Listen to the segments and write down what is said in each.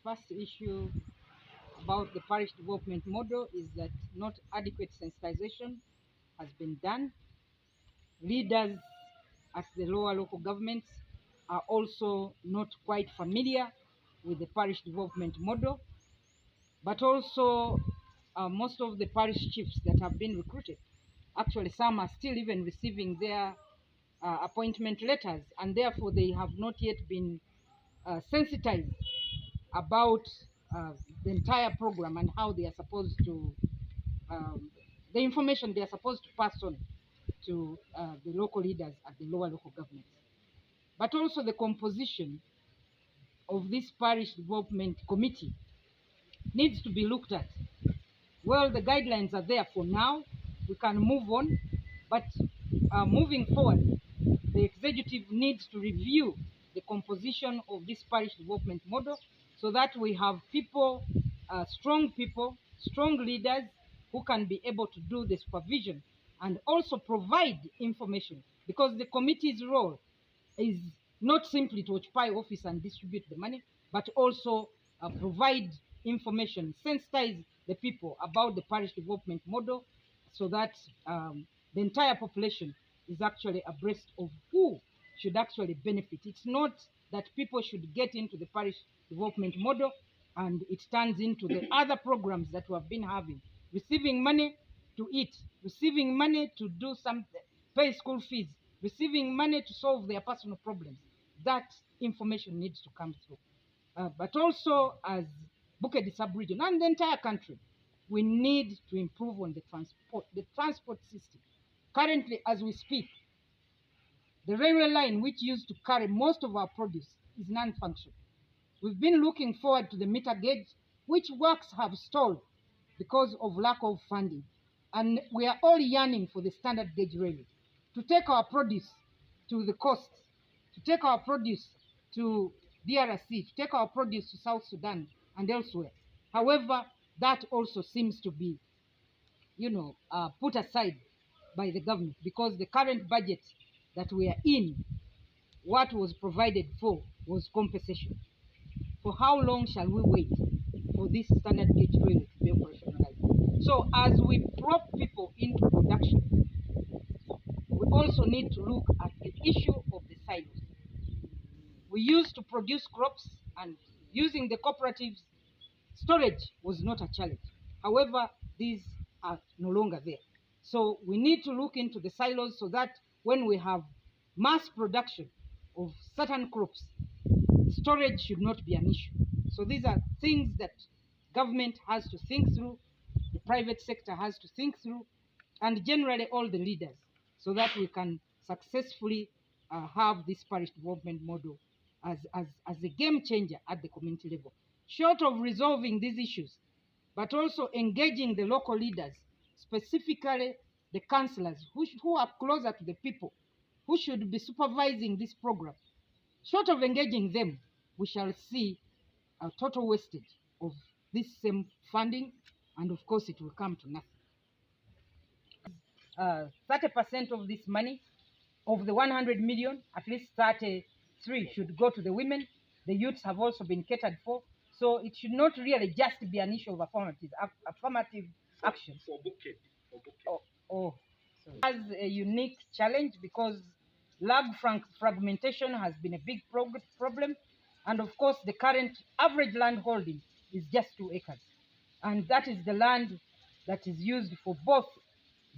first issue about the parish development model is that not adequate sensitization has been done. Leaders at the lower local governments are also not quite familiar with the parish development model, but also most of the parish chiefs that have been recruited, actually some are still even receiving their appointment letters, and therefore they have not yet been sensitized about the entire program and how they are supposed to, the information they are supposed to pass on to the local leaders at the lower local governments. But also the composition of this parish development committee needs to be looked at. Well, the guidelines are there for now. We can move on, but moving forward, the executive needs to review the composition of this parish development model so that we have people, strong leaders who can be able to do the supervision and also provide information, because the committee's role is not simply to occupy office and distribute the money, but also provide information, sensitize the people about the parish development model so that the entire population is actually abreast of who should actually benefit. It's not that people should get into the parish development model and it turns into the other programs that we have been having, receiving money to eat, receiving money to do something, pay school fees, receiving money to solve their personal problems. That information needs to come through. But also as Bukedde sub-region and the entire country, we need to improve on the transport system. Currently, as we speak, the railway line which used to carry most of our produce is non-functional. We've been looking forward to the meter gauge, which works have stalled because of lack of funding. And we are all yearning for the standard gauge railway to take our produce to the coast, to take our produce to DRC, to take our produce to South Sudan and elsewhere. However, that also seems to be, put aside by the government, because the current budget that we are in, what was provided for was compensation. For how long shall we wait for this standard gauge railway to be operationalized? So as we prop people into production, we also need to look at the issue of the silos. We used to produce crops, and using the cooperatives, storage was not a challenge. However, these are no longer there. So we need to look into the silos so that when we have mass production of certain crops, storage should not be an issue. So these are things that government has to think through, the private sector has to think through, and generally all the leaders, so that we can successfully have this parish development model as a game changer at the community level. Short of resolving these issues, but also engaging the local leaders, specifically the councillors who are closer to the people, who should be supervising this program. Short of engaging them, we shall see a total wastage of this same funding, and of course it will come to nothing. 30% of this money, of the 100 million, at least 33 should go to the women. The youths have also been catered for. So it should not really just be an issue of affirmative action. For Bukedde. Sorry. It has a unique challenge because land fragmentation has been a big problem. And of course, the current average land holding is just 2 acres. And that is the land that is used for both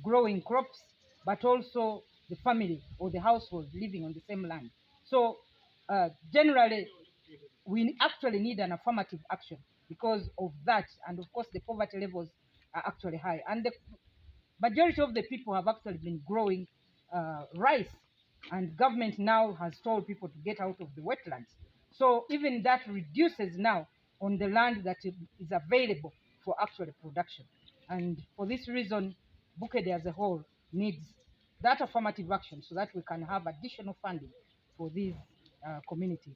growing crops, but also the family or the household living on the same land. So generally, we actually need an affirmative action because of that. And of course, the poverty levels are actually high. And the majority of the people have actually been growing rice, and government now has told people to get out of the wetlands. So even that reduces now on the land that is available for actual production. And for this reason, Bukedde as a whole needs that affirmative action so that we can have additional funding for these communities.